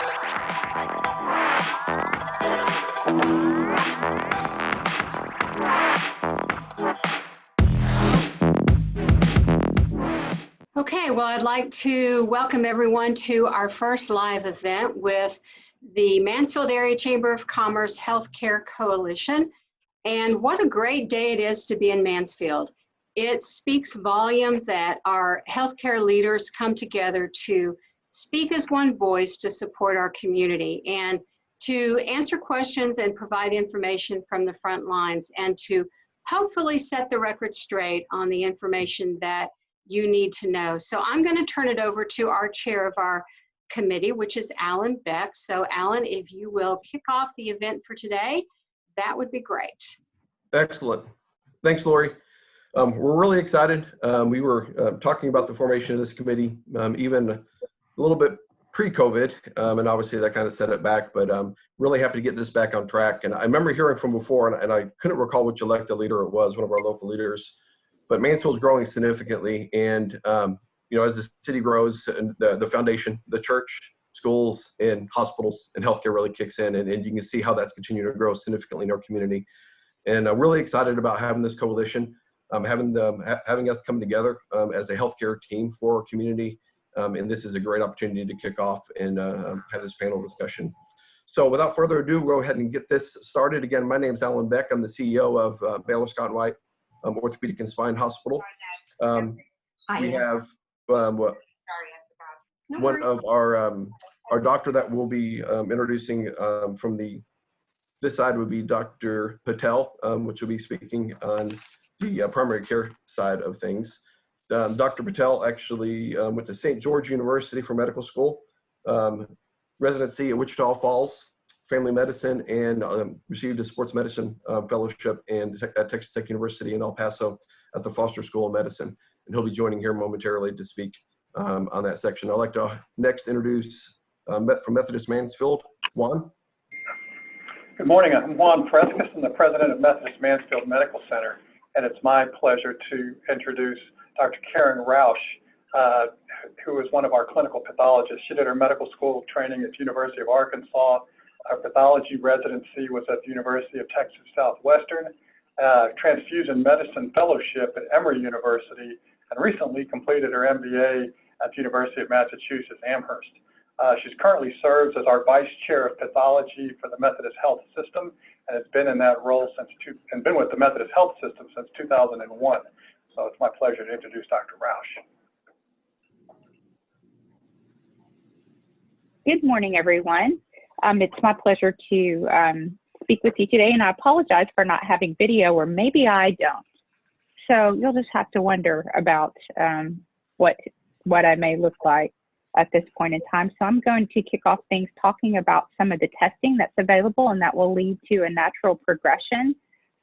Okay, well, I'd like to welcome everyone to our first live event with the Mansfield Area Chamber of Commerce Healthcare Coalition. And what a great day it is to be in Mansfield. It speaks volume that our healthcare leaders come together to speak as one voice to support our community and to answer questions and provide information from the front lines and to hopefully set the record straight on the information that you need to know. So I'm going to turn it over to our chair of our committee, which is Alan Beck. So Alan, if you will kick off the event for today, that would be great. Excellent. Thanks, Lori. We're really excited. We were talking about the formation of this committee even a little bit pre-COVID, and obviously that kind of set it back, but I'm really happy to get this back on track. And I remember hearing from before, and I couldn't recall which elected leader it was, one of our local leaders, but Mansfield's growing significantly. And you know, as the city grows and the foundation, the church, schools, and hospitals and healthcare really kicks in, and you can see how that's continuing to grow significantly in our community. And I'm really excited about having this coalition, having us come together as a healthcare team for our community. And this is a great opportunity to kick off and have this panel discussion. So without further ado, we'll go ahead and get this started. Again, my name is Alan Beck. I'm the CEO of Baylor Scott & White Orthopedic and Spine Hospital. We have one of our doctor that will be introducing from this side would be Dr. Patel, which will be speaking on the primary care side of things. Dr. Patel actually went to St. George University for medical school, residency at Wichita Falls, family medicine, and received a sports medicine fellowship at Texas Tech University in El Paso at the Foster School of Medicine. And he'll be joining here momentarily to speak on that section. I'd like to next introduce from Methodist Mansfield, Juan. Good morning, I'm Juan Frescas. I'm the president of Methodist Mansfield Medical Center, and it's my pleasure to introduce Dr. Karen Rausch, who is one of our clinical pathologists. She did her medical school training at the University of Arkansas. Her pathology residency was at the University of Texas Southwestern, transfusion medicine fellowship at Emory University, and recently completed her MBA at the University of Massachusetts Amherst. She currently serves as our vice chair of pathology for the Methodist Health System, and has been in that role and been with the Methodist Health System since 2001. So it's my pleasure to introduce Dr. Rausch. Good morning, everyone. It's my pleasure to speak with you today, and I apologize for not having video, or maybe I don't. So you'll just have to wonder about what I may look like at this point in time. So I'm going to kick off things talking about some of the testing that's available, and that will lead to a natural progression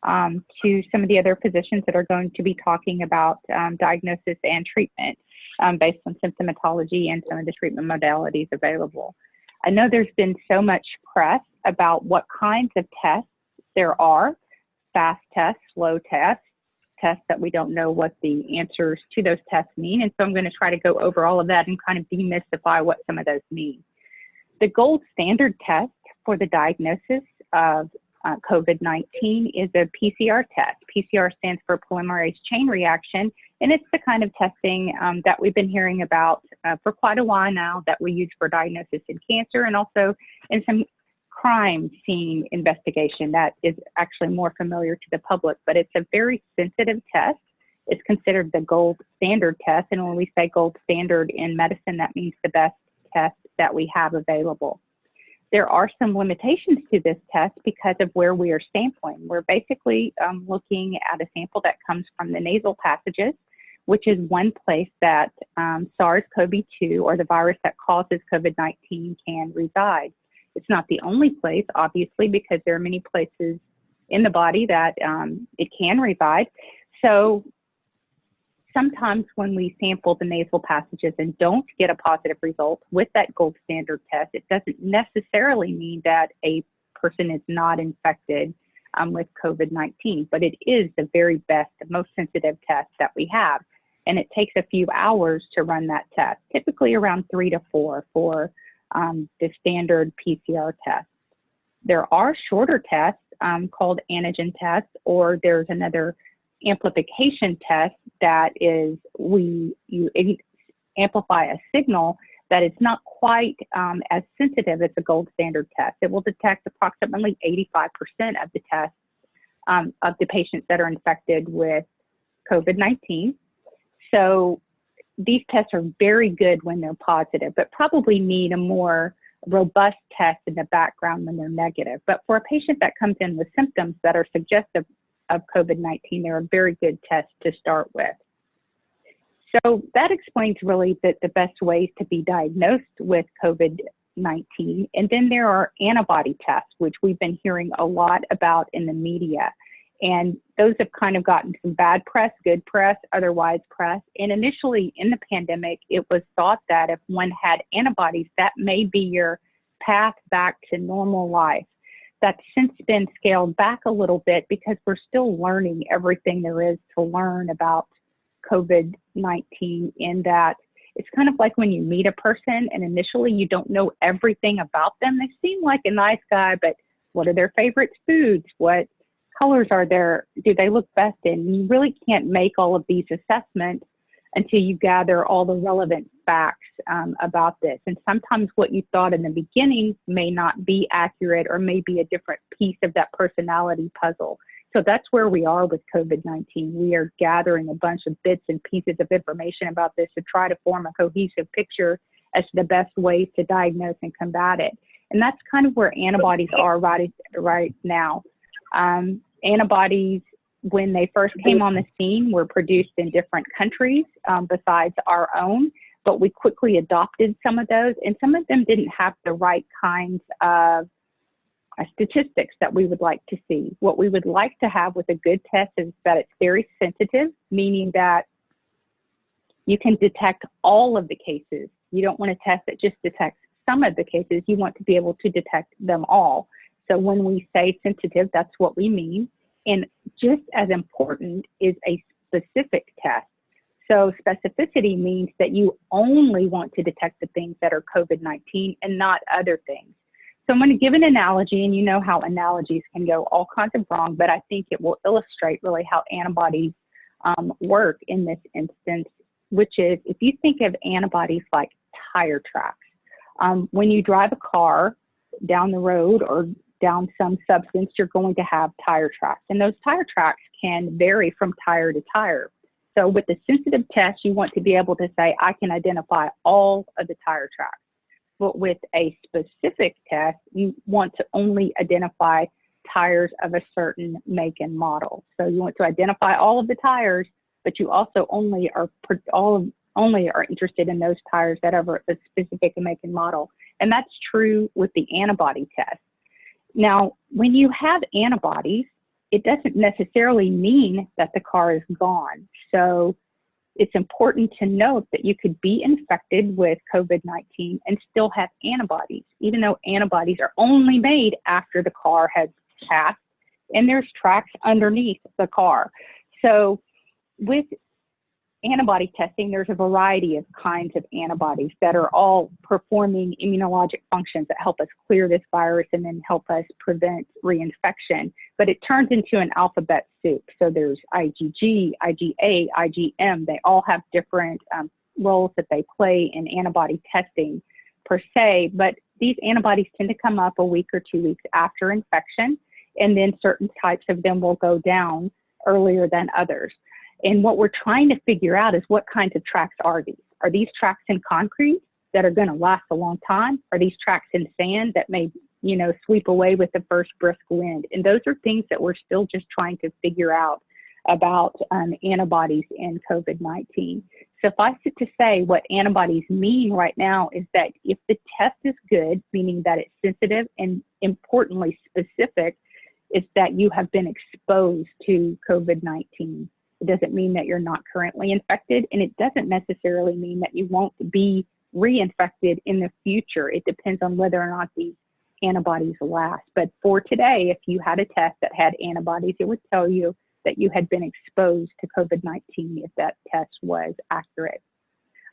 to some of the other physicians that are going to be talking about diagnosis and treatment based on symptomatology and some of the treatment modalities available. I know there's been so much press about what kinds of tests there are: fast tests, slow tests, tests that we don't know what the answers to those tests mean. And so I'm going to try to go over all of that and kind of demystify what some of those mean. The gold standard test for the diagnosis of COVID-19 is a PCR test. PCR stands for polymerase chain reaction, and it's the kind of testing that we've been hearing about for quite a while now, that we use for diagnosis in cancer and also in some crime scene investigation that is actually more familiar to the public. But it's a very sensitive test. It's considered the gold standard test, and when we say gold standard in medicine, that means the best test that we have available. There are some limitations to this test because of where we are sampling. We're basically looking at a sample that comes from the nasal passages, which is one place that SARS-CoV-2, or the virus that causes COVID-19, can reside. It's not the only place, obviously, because there are many places in the body that it can reside. So sometimes when we sample the nasal passages and don't get a positive result with that gold standard test, it doesn't necessarily mean that a person is not infected with COVID-19, but it is the very best, the most sensitive test that we have. And it takes a few hours to run that test, typically around 3 to 4 for the standard PCR test. There are shorter tests called antigen tests, or there's another amplification test that is you amplify a signal that is not quite as sensitive as the gold standard test. It will detect approximately 85% of the tests of the patients that are infected with COVID-19. So these tests are very good when they're positive, but probably need a more robust test in the background when they're negative. But for a patient that comes in with symptoms that are suggestive of COVID-19, they're a very good test to start with. So that explains really the best ways to be diagnosed with COVID-19. And then there are antibody tests, which we've been hearing a lot about in the media. And those have kind of gotten some bad press, good press, otherwise press. And initially in the pandemic, it was thought that if one had antibodies, that may be your path back to normal life. That's since been scaled back a little bit because we're still learning everything there is to learn about COVID-19, in that it's kind of like when you meet a person and initially you don't know everything about them. They seem like a nice guy, but what are their favorite foods? What colors are there? Do they look best in? You really can't make all of these assessments until you gather all the relevant facts about this. And sometimes what you thought in the beginning may not be accurate, or may be a different piece of that personality puzzle. So that's where we are with COVID-19. We are gathering a bunch of bits and pieces of information about this to try to form a cohesive picture as to the best ways to diagnose and combat it. And that's kind of where antibodies are right now. Antibodies, when they first came on the scene, were produced in different countries besides our own, but we quickly adopted some of those, and some of them didn't have the right kinds of statistics that we would like to see. What we would like to have with a good test is that it's very sensitive, meaning that you can detect all of the cases. You don't want a test that just detects some of the cases. You want to be able to detect them all. So when we say sensitive, that's what we mean. And just as important is a specific test. So specificity means that you only want to detect the things that are COVID-19 and not other things. So I'm going to give an analogy, and you know how analogies can go all kinds of wrong, but I think it will illustrate really how antibodies work in this instance, which is if you think of antibodies like tire tracks. When you drive a car down the road or down some substance, you're going to have tire tracks, and those tire tracks can vary from tire to tire. So with the sensitive test, you want to be able to say, I can identify all of the tire tracks. But with a specific test, you want to only identify tires of a certain make and model. So you want to identify all of the tires, but you also only are interested in those tires that are a specific make and model. And that's true with the antibody test. Now, when you have antibodies, it doesn't necessarily mean that the car is gone. So it's important to note that you could be infected with COVID-19 and still have antibodies, even though antibodies are only made after the car has passed and there's tracks underneath the car. So with antibody testing, there's a variety of kinds of antibodies that are all performing immunologic functions that help us clear this virus and then help us prevent reinfection. But it turns into an alphabet soup. So there's IgG, IgA, IgM. They all have different roles that they play in antibody testing per se. But these antibodies tend to come up a week or 2 weeks after infection, and then certain types of them will go down earlier than others. And what we're trying to figure out is what kinds of tracks are these? Are these tracks in concrete that are going to last a long time? Are these tracks in sand that may, sweep away with the first brisk wind? And those are things that we're still just trying to figure out about antibodies in COVID-19. Suffice it to say, what antibodies mean right now is that if the test is good, meaning that it's sensitive and importantly specific, is that you have been exposed to COVID-19. It doesn't mean that you're not currently infected, and it doesn't necessarily mean that you won't be reinfected in the future. It depends on whether or not these antibodies last. But for today, if you had a test that had antibodies, it would tell you that you had been exposed to COVID-19 if that test was accurate.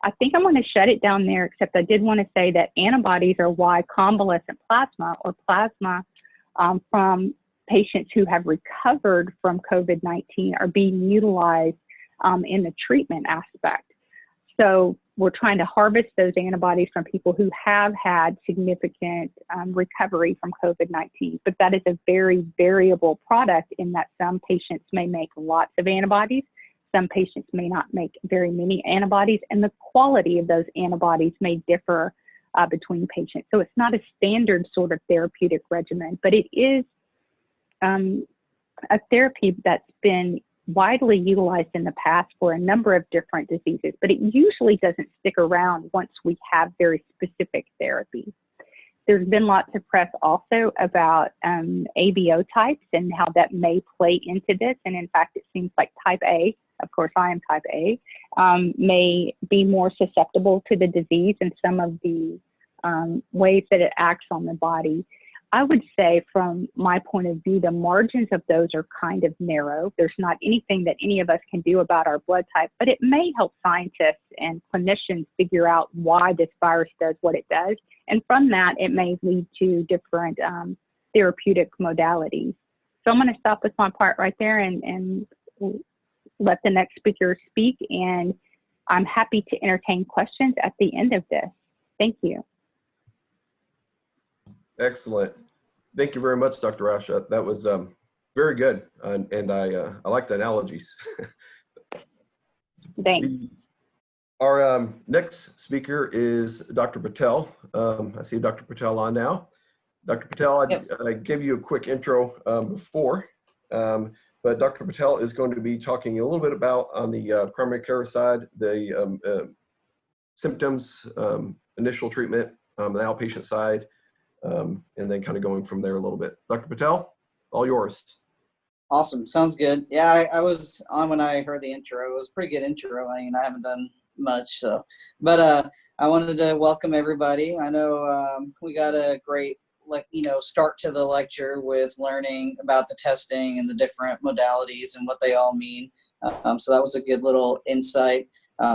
I think I'm going to shut it down there, except I did want to say that antibodies are why convalescent plasma or plasma from patients who have recovered from COVID-19 are being utilized in the treatment aspect. So we're trying to harvest those antibodies from people who have had significant recovery from COVID-19, but that is a very variable product in that some patients may make lots of antibodies, some patients may not make very many antibodies, and the quality of those antibodies may differ between patients. So it's not a standard sort of therapeutic regimen, but it is a therapy that's been widely utilized in the past for a number of different diseases, but it usually doesn't stick around once we have very specific therapies. There's been lots of press also about ABO types and how that may play into this. And in fact, it seems like type A, of course I am type A, may be more susceptible to the disease and some of the ways that it acts on the body. I would say from my point of view, the margins of those are kind of narrow. There's not anything that any of us can do about our blood type, but it may help scientists and clinicians figure out why this virus does what it does. And from that, it may lead to different therapeutic modalities. So I'm going to stop with my part right there and let the next speaker speak. And I'm happy to entertain questions at the end of this. Thank you. Excellent. Thank you very much, Dr. Rausch. That was very good, and I like the analogies. Thanks. Our next speaker is Dr. Patel. I see Dr. Patel on now. Dr. Patel, I gave you a quick intro before, but Dr. Patel is going to be talking a little bit about on the primary care side, the symptoms, initial treatment, the outpatient side, and then kind of going from there a little bit. Dr. Patel, all yours. Awesome. Sounds good. Yeah, I was on when I heard the intro. It was a pretty good intro. I mean, I haven't done much, so. But I wanted to welcome everybody. I know we got a great, start to the lecture with learning about the testing and the different modalities and what they all mean. So that was a good little insight.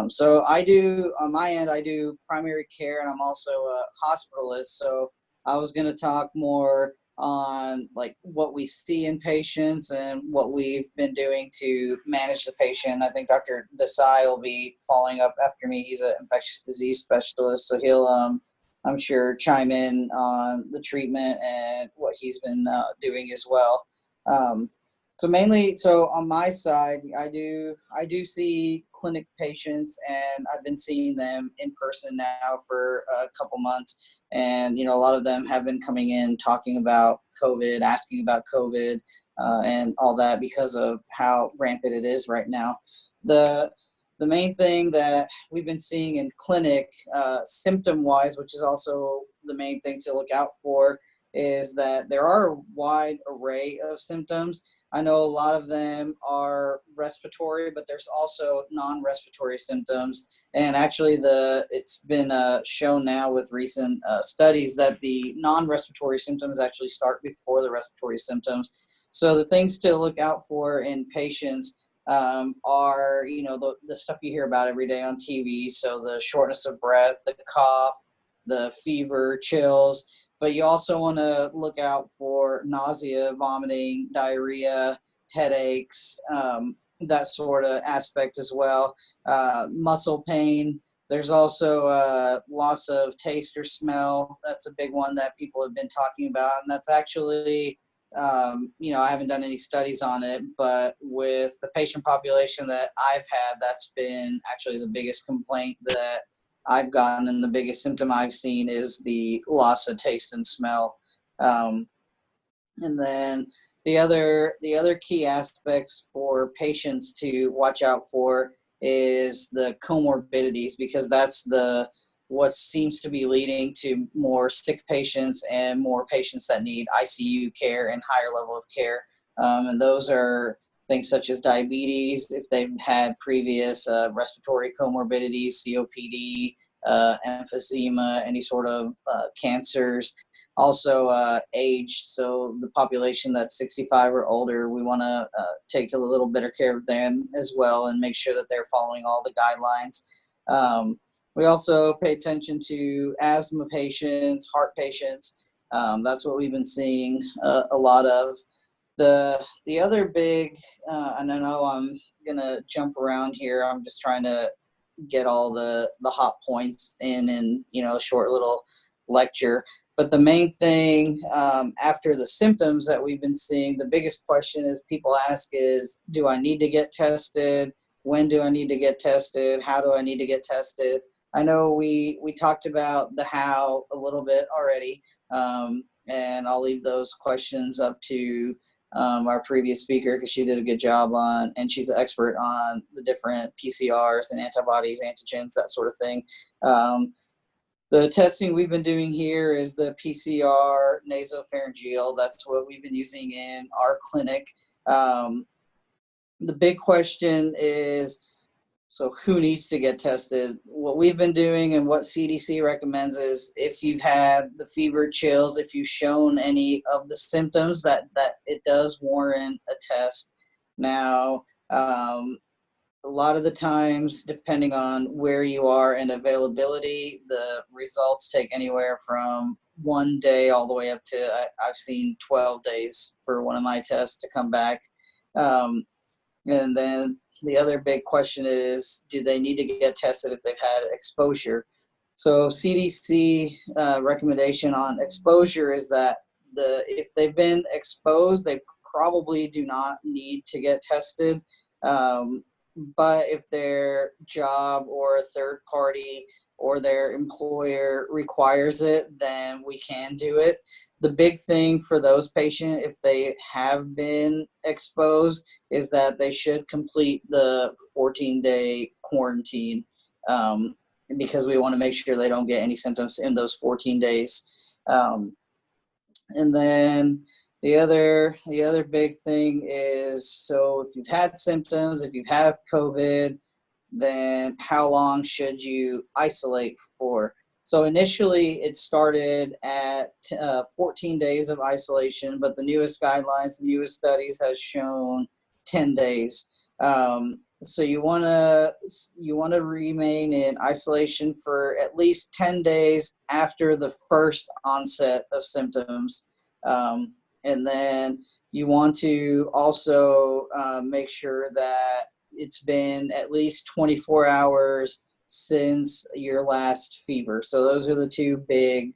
So I do, on my end, I do primary care, and I'm also a hospitalist. So I was going to talk more on like what we see in patients and what we've been doing to manage the patient. I think Dr. Desai will be following up after me. He's an infectious disease specialist, so he'll, I'm sure, chime in on the treatment and what he's been doing as well. So mainly, so on my side, I do see clinic patients, and I've been seeing them in person now for a couple months. And, a lot of them have been coming in talking about COVID, asking about COVID, and all that because of how rampant it is right now. The main thing that we've been seeing in clinic, symptom-wise, which is also the main thing to look out for, is that there are a wide array of symptoms. I know a lot of them are respiratory, but there's also non-respiratory symptoms. And actually, it's been shown now with recent studies that the non-respiratory symptoms actually start before the respiratory symptoms. So the things to look out for in patients are, the stuff you hear about every day on TV. So the shortness of breath, the cough, the fever, chills. But you also want to look out for nausea, vomiting, diarrhea, headaches, that sort of aspect as well. Muscle pain. There's also loss of taste or smell. That's a big one that people have been talking about. And that's actually, I haven't done any studies on it, but with the patient population that I've had, that's been actually the biggest complaint that I've gotten, and the biggest symptom I've seen is the loss of taste and smell. And then the other key aspects for patients to watch out for is the comorbidities, because that's what seems to be leading to more sick patients and more patients that need ICU care and higher level of care. And those are things such as diabetes, if they've had previous respiratory comorbidities, COPD, emphysema, any sort of cancers. Also age, so the population that's 65 or older, we want to take a little better care of them as well and make sure that they're following all the guidelines. We also pay attention to asthma patients, heart patients. That's what we've been seeing a lot of. The other big, and I know I'm gonna jump around here. I'm just trying to get all the hot points in a short little lecture. But the main thing after the symptoms that we've been seeing, the biggest question is people ask is, do I need to get tested? When do I need to get tested? How do I need to get tested? I know we talked about the how a little bit already, and I'll leave those questions up to our previous speaker because she did a good job on, and she's an expert on the different PCRs and antibodies, antigens, that sort of thing. The testing we've been doing here is the PCR nasopharyngeal. That's what we've been using in our clinic. The big question is, so who needs to get tested? What we've been doing and what CDC recommends is if you've had the fever, chills, if you've shown any of the symptoms, that it does warrant a test. Now, a lot of the times, depending on where you are and availability, the results take anywhere from 1 day all the way up to, I've seen 12 days for one of my tests to come back. And then the other big question is, do they need to get tested if they've had exposure? So CDC recommendation on exposure is that if they've been exposed, they probably do not need to get tested. But if their job or a third party or their employer requires it, then we can do it. The big thing for those patients, if they have been exposed, is that they should complete the 14-day quarantine, because we want to make sure they don't get any symptoms in those 14 days. And then the other big thing is, so if you've had symptoms, if you have COVID, then how long should you isolate for? So initially it started at 14 days of isolation, but the newest guidelines, the newest studies has shown 10 days. So you want to remain in isolation for at least 10 days after the first onset of symptoms. And then you want to also make sure that it's been at least 24 hours since your last fever. So those are the two big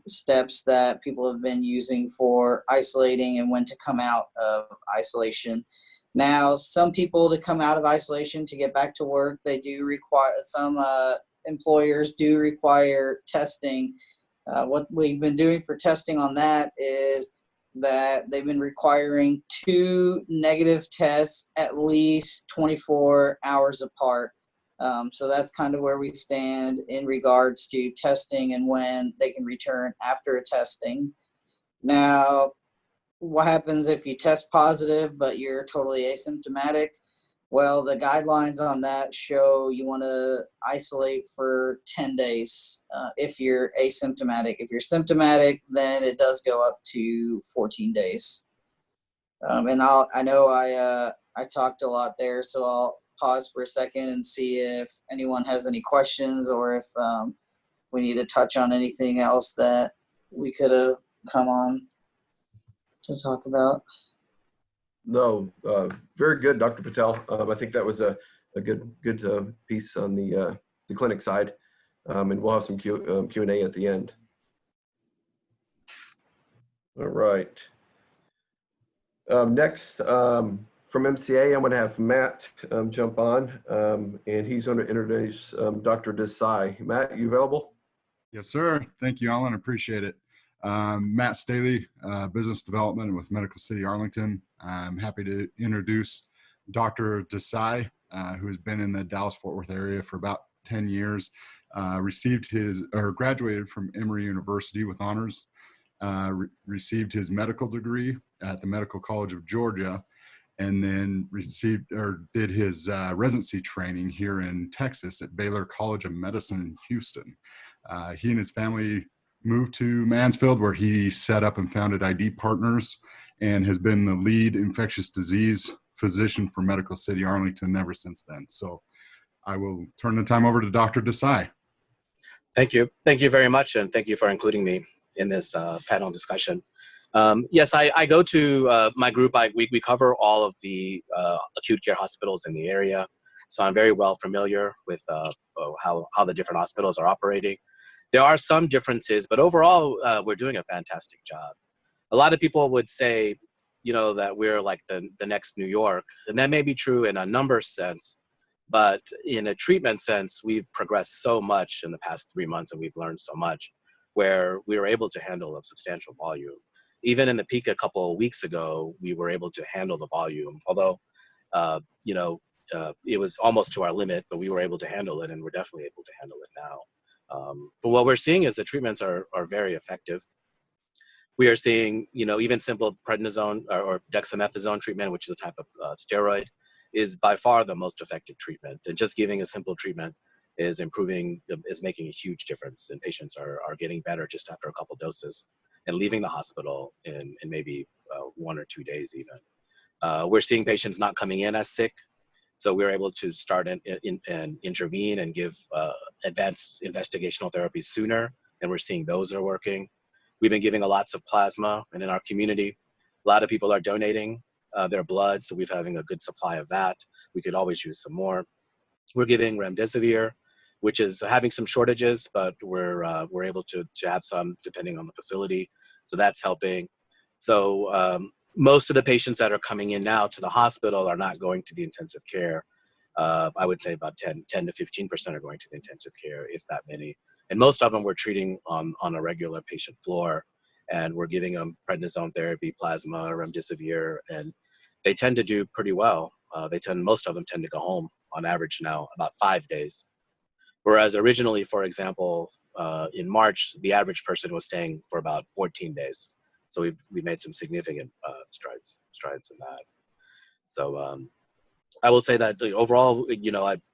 steps that people have been using for isolating and when to come out of isolation. Now, some people to come out of isolation to get back to work, they do require, some employers do require testing. What we've been doing for testing on that is that they've been requiring 2 negative tests at least 24 hours apart. So that's kind of where we stand in regards to testing and when they can return after testing. Now, what happens if you test positive but you're totally asymptomatic? Well, the guidelines on that show you want to isolate for 10 days if you're asymptomatic. If you're symptomatic, then it does go up to 14 days. And I know I talked a lot there, so I'll pause for a second and see if anyone has any questions or if we need to touch on anything else that we could have come on to talk about. No, very good, Dr. Patel. I think that was a good piece on the clinic side, and we'll have some Q&A at the end. All right. Next, from MCA, I'm going to have Matt jump on, and he's going to introduce Dr. Desai. Matt, you available? Yes, sir. Thank you, Alan. Appreciate it. Matt Staley, Business Development with Medical City Arlington. I'm happy to introduce Dr. Desai, who has been in the Dallas-Fort Worth area for about 10 years. Graduated from Emory University with honors. Received his medical degree at the Medical College of Georgia, and then did his residency training here in Texas at Baylor College of Medicine in Houston. He and his family moved to Mansfield, where he set up and founded ID Partners and has been the lead infectious disease physician for Medical City Arlington ever since then. So I will turn the time over to Dr. Desai. Thank you. Thank you very much, and thank you for including me in this panel discussion. Yes, I go to my group. We cover all of the acute care hospitals in the area, so I'm very well familiar with how the different hospitals are operating. There are some differences, but overall, we're doing a fantastic job. A lot of people would say, that we're like the next New York, and that may be true in a numbers sense, but in a treatment sense, we've progressed so much in the past 3 months, and we've learned so much, where we were able to handle a substantial volume. Even in the peak a couple of weeks ago, we were able to handle the volume, although, it was almost to our limit, but we were able to handle it, and we're definitely able to handle it now. But what we're seeing is the treatments are very effective. We are seeing, even simple prednisone or dexamethasone treatment, which is a type of steroid, is by far the most effective treatment. And just giving a simple treatment is making a huge difference. And patients are getting better just after a couple doses and leaving the hospital in maybe 1 or 2 days even. We're seeing patients not coming in as sick. So we're able to start and intervene and give advanced investigational therapies sooner. And we're seeing those are working. We've been giving lots of plasma, and in our community, a lot of people are donating their blood, so we're having a good supply of that. We could always use some more. We're giving remdesivir, which is having some shortages, but we're able to have some depending on the facility, so that's helping. So most of the patients that are coming in now to the hospital are not going to the intensive care. I would say about 10 to 15% are going to the intensive care, if that many. And most of them we're treating on a regular patient floor, and we're giving them prednisone therapy, plasma, remdesivir, and they tend to do pretty well. Most of them tend to go home on average now about 5 days. Whereas originally, for example, in March, the average person was staying for about 14 days. So we made some significant strides in that. So I will say that overall,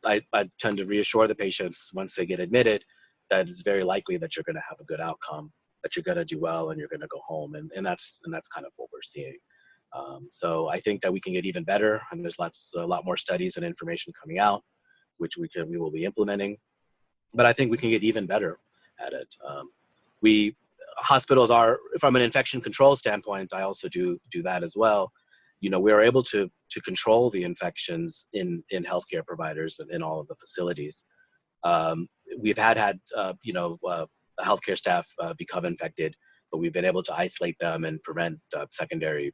I tend to reassure the patients once they get admitted that it's very likely that you're going to have a good outcome, that you're going to do well, and you're going to go home, and that's kind of what we're seeing. So I think that we can get even better, and there's a lot more studies and information coming out, which we will be implementing. But I think we can get even better at it. Hospitals are, from an infection control standpoint, I also do that as well. We are able to control the infections in healthcare providers and in all of the facilities. We've had healthcare staff become infected, but we've been able to isolate them and prevent secondary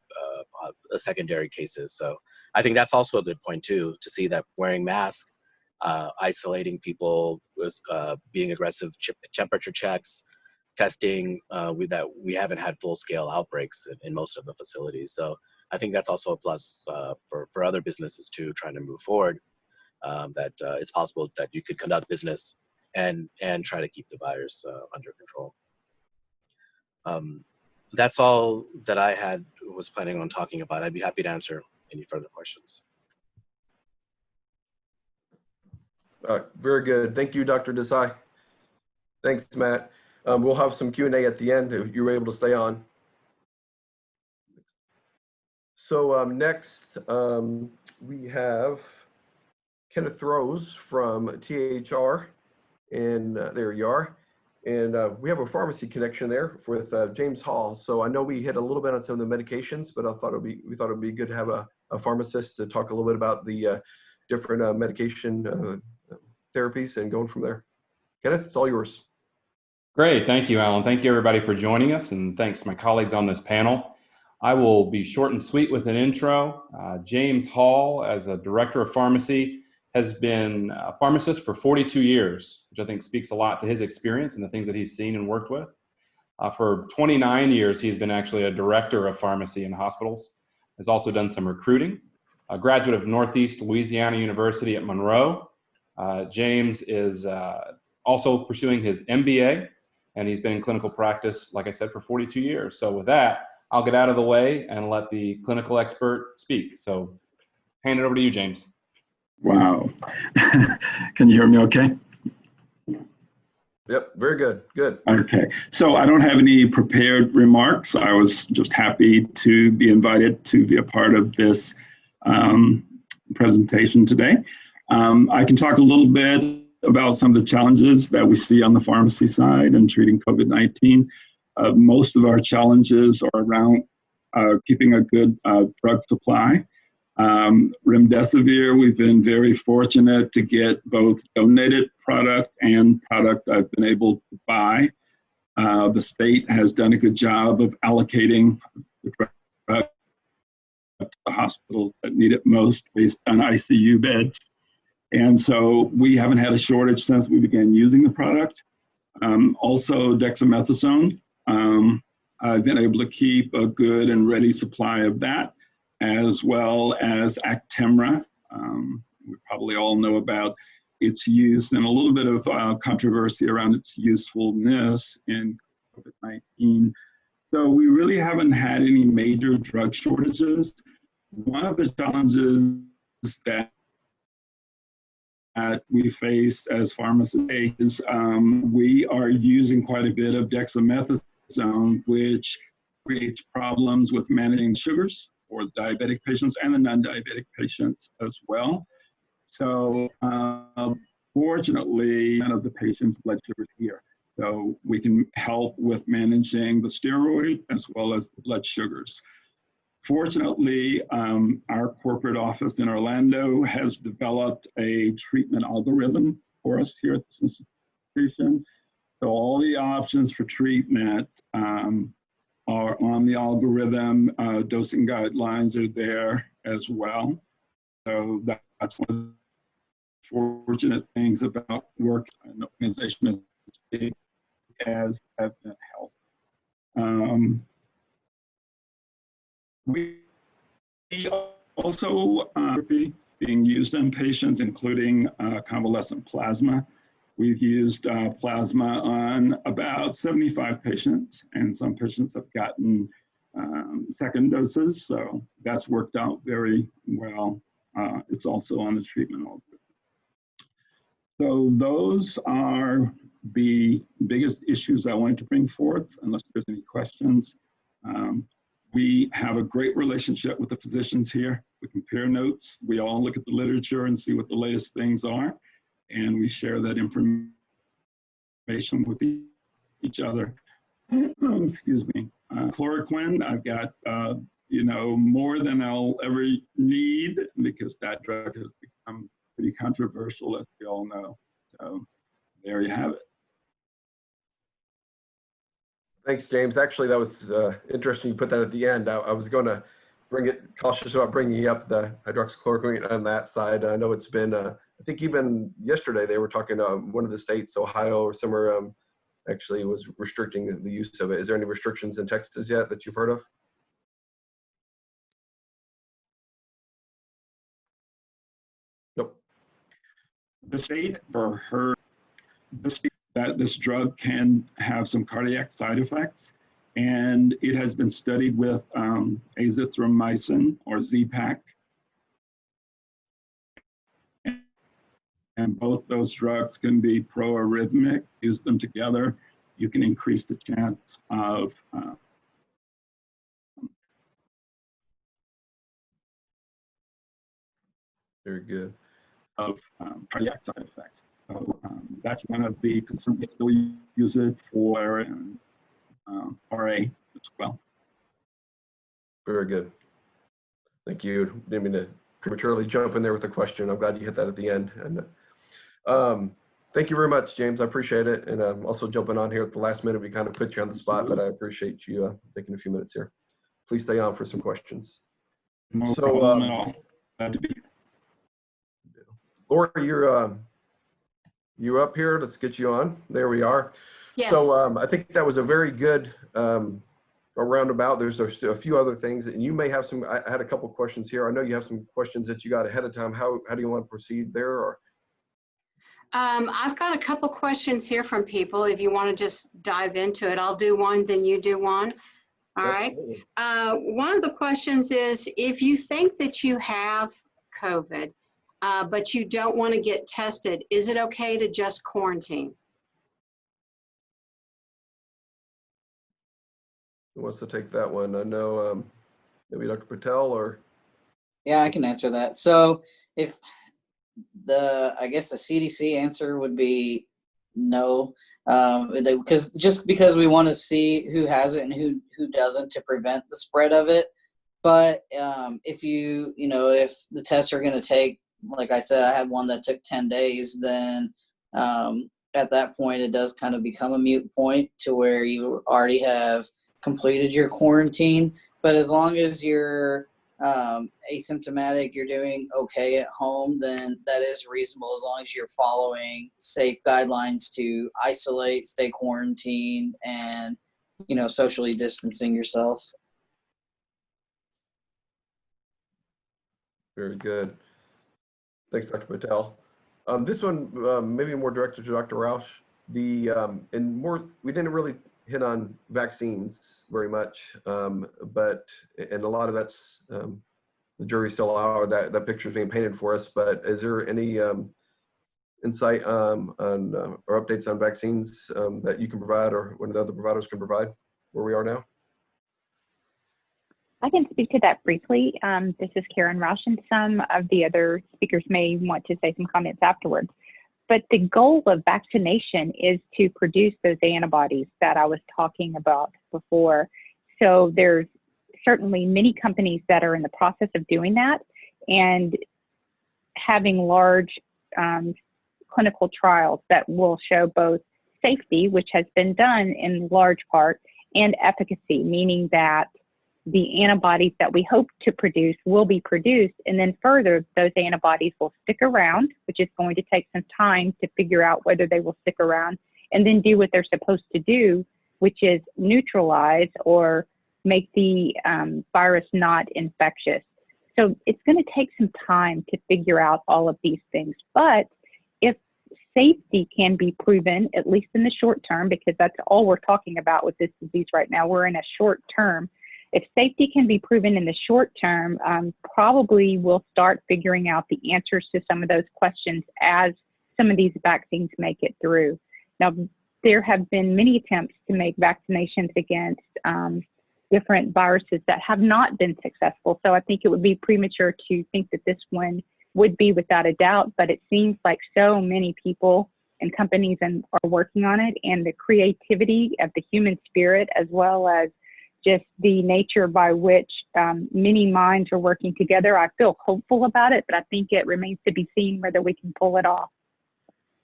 cases. So I think that's also a good point too, to see that wearing masks, isolating people, being aggressive temperature checks, testing, we haven't had full-scale outbreaks in most of the facilities. So I think that's also a plus for other businesses too, trying to move forward, that it's possible that you could conduct business and try to keep the virus under control. That's all that I was planning on talking about. I'd be happy to answer any further questions. Very good. Thank you, Dr. Desai. Thanks, Matt. We'll have some Q&A at the end if you're able to stay on. So next, we have Kenneth Rose from THR, and there you are. And we have a pharmacy connection there with James Hall. So I know we hit a little bit on some of the medications, but we thought it'd be good to have a pharmacist to talk a little bit about the different medication therapies and going from there. Kenneth, it's all yours. Great, thank you, Alan. Thank you everybody for joining us, and thanks to my colleagues on this panel. I will be short and sweet with an intro. James Hall, as a director of pharmacy, has been a pharmacist for 42 years, which I think speaks a lot to his experience and the things that he's seen and worked with. For 29 years, he's been actually a director of pharmacy in hospitals. Has also done some recruiting. A graduate of Northeast Louisiana University at Monroe. James is also pursuing his MBA, and he's been in clinical practice, like I said, for 42 years. So with that, I'll get out of the way and let the clinical expert speak. So hand it over to you, James. Wow. Can you hear me okay? Yep, very good. Good. Okay. So I don't have any prepared remarks. I was just happy to be invited to be a part of this presentation today. I can talk a little bit about some of the challenges that we see on the pharmacy side in treating COVID-19. Most of our challenges are around keeping a good drug supply. Remdesivir, we've been very fortunate to get both donated product and product I've been able to buy. The state has done a good job of allocating the drug to the hospitals that need it most based on ICU beds. And so we haven't had a shortage since we began using the product. Also dexamethasone, I've been able to keep a good and ready supply of that, as well as Actemra. We probably all know about its use and a little bit of controversy around its usefulness in COVID-19. So we really haven't had any major drug shortages. One of the challenges that we face as pharmacists is we are using quite a bit of dexamethasone, which creates problems with managing sugars for the diabetic patients and the non-diabetic patients as well. So fortunately, none of the patients' blood sugars here. So we can help with managing the steroid as well as the blood sugars. Fortunately, our corporate office in Orlando has developed a treatment algorithm for us here at this institution. So all the options for treatment are on the algorithm. Dosing guidelines are there as well. So that's one of the fortunate things about work in an organization as big as Advent Health. We also being used in patients, including convalescent plasma. We've used plasma on about 75 patients, and some patients have gotten second doses, so that's worked out very well. It's also on the treatment algorithm. So those are the biggest issues I wanted to bring forth, unless there's any questions. We have a great relationship with the physicians here. We compare notes. We all look at the literature and see what the latest things are, and we share that information with each other. Excuse me. Chloroquine, I've got more than I'll ever need because that drug has become pretty controversial, as we all know. So there you have it. Thanks, James. Actually, that was interesting you put that at the end. I was going to cautious about bringing up the hydroxychloroquine on that side. I know it's been, I think even yesterday they were talking one of the states, Ohio or somewhere, actually was restricting the use of it. Is there any restrictions in Texas yet that you've heard of? Nope. The state or her, that this drug can have some cardiac side effects, and it has been studied with azithromycin or Z-Pak. And both those drugs can be pro-arrhythmic. Use them together, you can increase the chance of very good. Of cardiac side effects. So that's one of the concerns. We still use it for RA as well. Very good. Thank you. Didn't mean to prematurely jump in there with a question. I'm glad you hit that at the end. And thank you very much, James. I appreciate it. And I'm also jumping on here at the last minute. We kind of put you on the spot, but I appreciate you taking a few minutes here. Please stay on for some questions. No problem at all. Glad to be here. Laura, you're up here. Let's get you on. There we are. Yes. So I think that was a very good roundabout. There's a few other things, and you may have some. I had a couple questions here. I know you have some questions that you got ahead of time. How do you want to proceed there? Or I've got a couple questions here from people. If you want to just dive into it, I'll do one, then you do one. All right. One of the questions is, if you think that you have COVID, but you don't want to get tested, is it okay to just quarantine? who wants to take that one? I know maybe Dr. Patel or. Yeah, I can answer that. So if I guess the CDC answer would be no, because we want to see who has it and who doesn't to prevent the spread of it. But if if the tests are going to take, like I said, I had one that took 10 days, then at that point it does kind of become a moot point to where you already have completed your quarantine. But as long as you're asymptomatic, you're doing okay at home, then that is reasonable as long as you're following safe guidelines to isolate, stay quarantined, and socially distancing yourself. Very good. Thanks, Dr. Patel. This one maybe more directed to Dr. Rausch. We didn't really hit on vaccines very much, but a lot of that's the jury's still out. That picture is being painted for us. But is there any insight on or updates on vaccines that you can provide, or one of the other providers can provide, where we are now? I can speak to that briefly. This is Karen Rausch, and some of the other speakers may want to say some comments afterwards. But the goal of vaccination is to produce those antibodies that I was talking about before. So there's certainly many companies that are in the process of doing that and having large clinical trials that will show both safety, which has been done in large part, and efficacy, meaning that the antibodies that we hope to produce will be produced, and then further, those antibodies will stick around, which is going to take some time to figure out whether they will stick around, and then do what they're supposed to do, which is neutralize or make the virus not infectious. So it's going to take some time to figure out all of these things. But if safety can be proven, at least in the short term, because that's all we're talking about with this disease right now, we're in a short term. If safety can be proven in the short term, probably we'll start figuring out the answers to some of those questions as some of these vaccines make it through. Now, there have been many attempts to make vaccinations against different viruses that have not been successful. So I think it would be premature to think that this one would be without a doubt, but it seems like so many people and companies are working on it, and the creativity of the human spirit, as well as just the nature by which many minds are working together. I feel hopeful about it, but I think it remains to be seen whether we can pull it off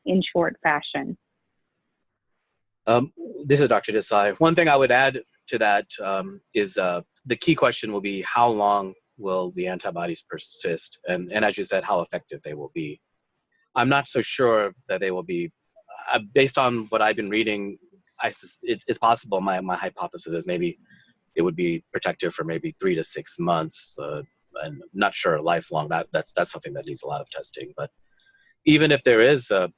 in short fashion. This is Dr. Desai. One thing I would add to that is the key question will be how long will the antibodies persist? And as you said, how effective they will be. I'm not so sure that they will be. Based on what I've been reading, it's possible, my hypothesis is maybe it would be protective for maybe 3 to 6 months. And not sure lifelong. That's something that needs a lot of testing. But even if there is a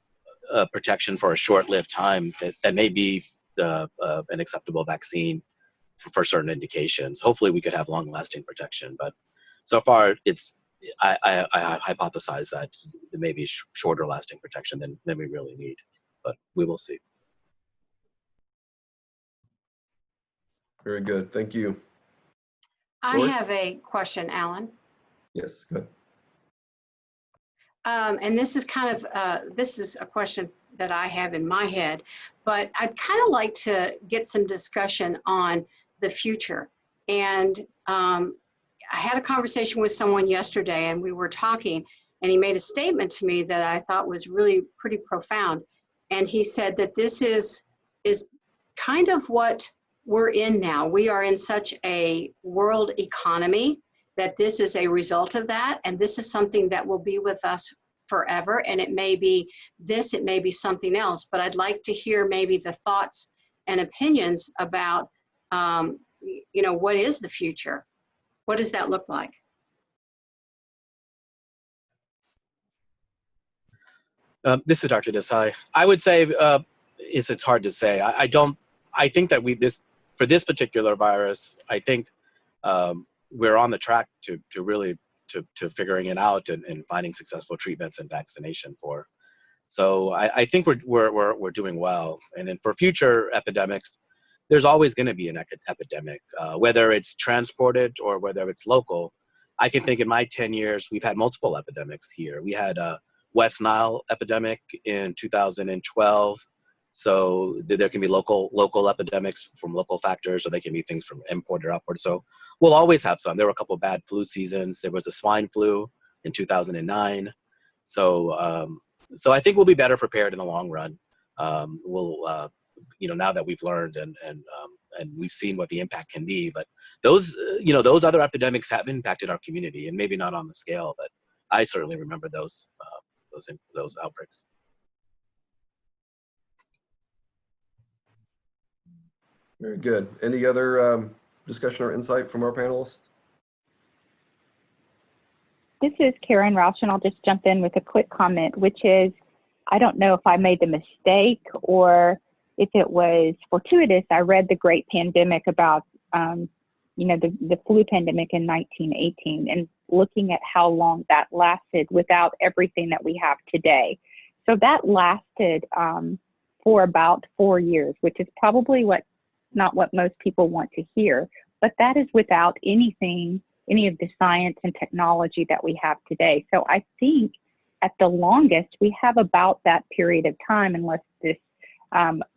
protection for a short-lived time, that may be an acceptable vaccine for certain indications. Hopefully we could have long-lasting protection. But so far, I hypothesize that it may be shorter lasting protection than we really need. But we will see. Very good. Thank you. I Lori? have a question, Alan. Yes, good. And this is kind of, this is a question that I have in my head, but I'd kind of like to get some discussion on the future. And I had a conversation with someone yesterday, and we were talking, and he made a statement to me that I thought was really pretty profound. And he said that this is kind of what we're in now. We are in such a world economy that this is a result of that, and this is something that will be with us forever. And it may be this, it may be something else, but I'd like to hear maybe the thoughts and opinions about, you know, what is the future? What does that look like? This is Dr. Desai. I would say it's hard to say. I think that for this particular virus, I think we're on the track to really figuring it out and finding successful treatments and vaccination for. So I think we're doing well. And then for future epidemics, there's always going to be an epidemic, whether it's transported or whether it's local. I can think in my 10 years, we've had multiple epidemics here. We had West Nile epidemic in 2012. So there can be local epidemics from local factors, or they can be things from import or upward. So we'll always have some. There were a couple of bad flu seasons. There was a swine flu in 2009. So so I think we'll be better prepared in the long run. We'll now that we've learned and we've seen what the impact can be. But those those other epidemics have impacted our community, and maybe not on the scale, but I certainly remember those outbreaks. Very good. Any other discussion or insight from our panelists? This is Karen Rausch, and I'll just jump in with a quick comment, which is, I don't know if I made the mistake or if it was fortuitous. I read The Great Pandemic about, the flu pandemic in 1918, and looking at how long that lasted without everything that we have today. So that lasted for about 4 years, which is probably not what most people want to hear, but that is without any of the science and technology that we have today. So I think at the longest, we have about that period of time, unless this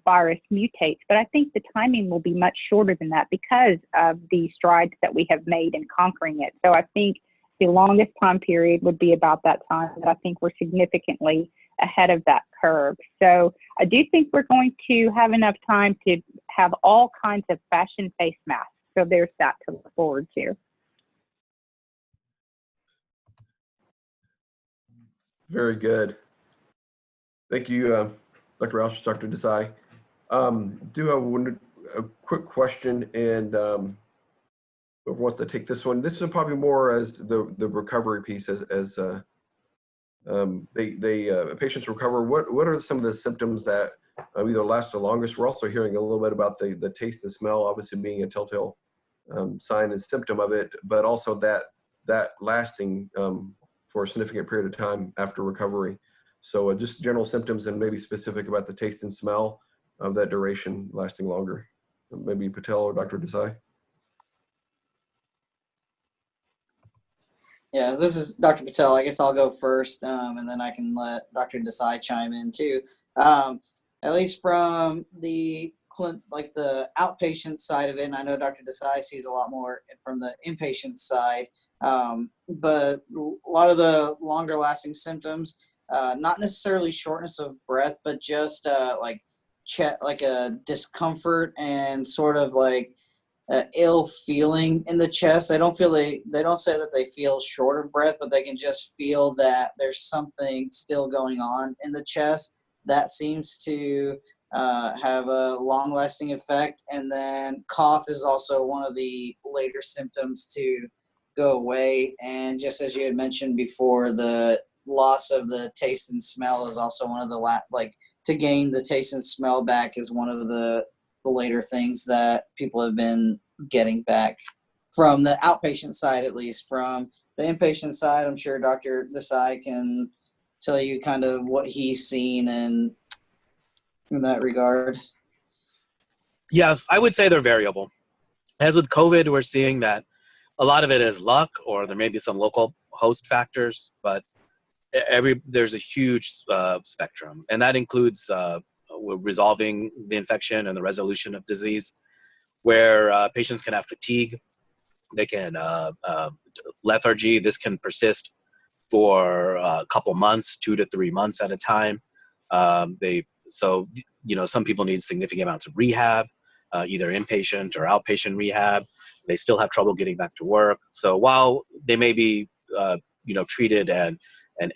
virus mutates. But I think the timing will be much shorter than that because of the strides that we have made in conquering it. So I think the longest time period would be about that time, but I think we're significantly ahead of that curve. So I do think we're going to have enough time to have all kinds of fashion face masks. So there's that to look forward to. Very good. Thank you, Dr. Rausch, Dr. Desai. Do have a quick question, and whoever wants to take this one. This is probably more as the recovery piece, as patients recover. What are some of the symptoms that either last the longest? We're also hearing a little bit about the taste and smell, obviously being a telltale sign and symptom of it, but also that lasting for a significant period of time after recovery. So just general symptoms, and maybe specific about the taste and smell of that duration lasting longer. Maybe Patel or Dr. Desai. Yeah, this is Dr. Patel. I guess I'll go first, and then I can let Dr. Desai chime in too. At least from the outpatient side of it, and I know Dr. Desai sees a lot more from the inpatient side, but a lot of the longer lasting symptoms, not necessarily shortness of breath, but just like a discomfort and sort of like ill feeling in the chest. They don't say that they feel short of breath, but they can just feel that there's something still going on in the chest. That seems to have a long-lasting effect. And then cough is also one of the later symptoms to go away. And just as you had mentioned before, the loss of the taste and smell is also one of the to gain the taste and smell back is one of the later things that people have been getting back from the outpatient side. At least from the inpatient side, I'm sure Dr. Desai can tell you kind of what he's seen in that regard. Yes, I would say they're variable. As with COVID, we're seeing that a lot of it is luck, or there may be some local host factors, but there's a huge spectrum, and that includes resolving the infection and the resolution of disease, where patients can have fatigue, they can lethargy. This can persist for a couple months, 2 to 3 months at a time. Some people need significant amounts of rehab, either inpatient or outpatient rehab. They still have trouble getting back to work. So while they may be treated and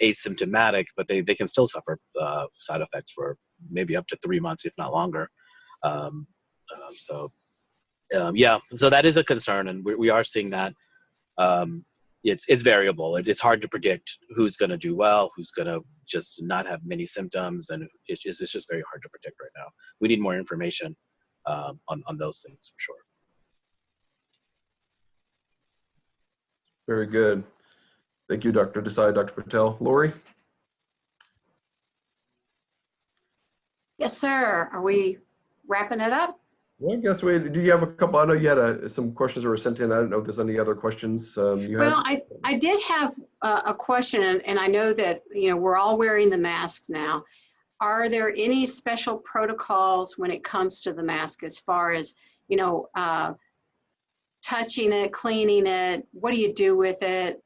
asymptomatic, but they can still suffer side effects for maybe up to 3 months, if not longer. So that is a concern, and we are seeing that. It's variable. It's hard to predict who's going to do well, who's going to just not have many symptoms, and it's just very hard to predict right now. We need more information on those things for sure. Very good. Thank you, Dr. Desai, Dr. Patel. Lori? Yes, sir. Are we wrapping it up? Well, I guess do you have a couple? I know you had some questions that were sent in. I don't know if there's any other questions you had. Well, I did have a question, and I know that, you know, we're all wearing the mask now. Are there any special protocols when it comes to the mask as far as, you know, touching it, cleaning it? What do you do with it?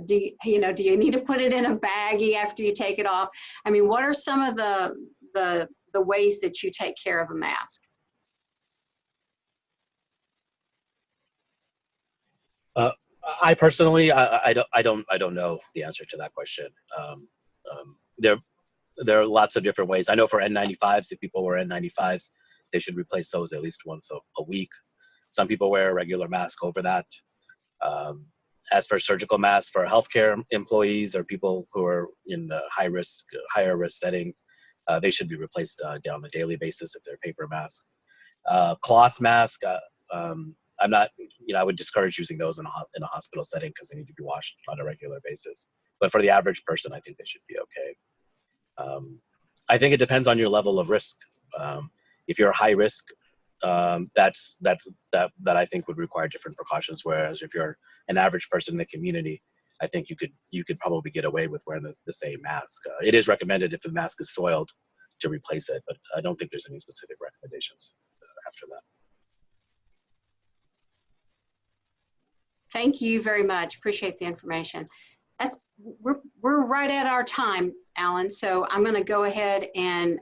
Do you need to put it in a baggie after you take it off? I mean, what are some of the ways that you take care of a mask? I personally, I don't know the answer to that question. There are lots of different ways. I know for N95s, if people wear N95s, they should replace those at least once a week. Some people wear a regular mask over that. As for surgical masks for healthcare employees or people who are in higher risk settings, they should be replaced on a daily basis if they're paper masks. Cloth mask, I'm not, you know, I would discourage using those in a hospital setting because they need to be washed on a regular basis. But for the average person, I think they should be okay. I think it depends on your level of risk. If you're high risk, that I think would require different precautions. Whereas if you're an average person in the community, I think you could probably get away with wearing the same mask. It is recommended if the mask is soiled to replace it, but I don't think there's any specific recommendations after that. Thank you very much. Appreciate the information. We're right at our time, Alan. So I'm going to go ahead and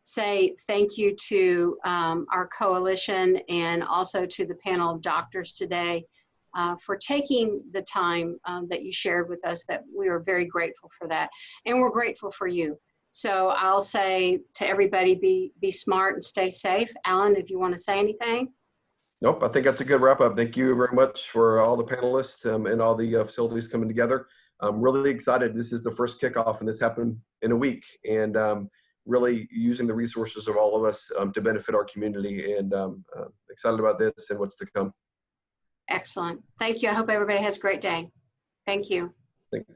say thank you to our coalition and also to the panel of doctors today for taking the time that you shared with us. That we are very grateful for that, and we're grateful for you. So I'll say to everybody, be smart and stay safe. Alan, if you want to say anything. Nope, I think that's a good wrap up. Thank you very much for all the panelists and all the facilities coming together. I'm really excited. This is the first kickoff, and this happened in a week. And really using the resources of all of us to benefit our community. And excited about this and what's to come. Excellent. Thank you. I hope everybody has a great day. Thank you. Thanks.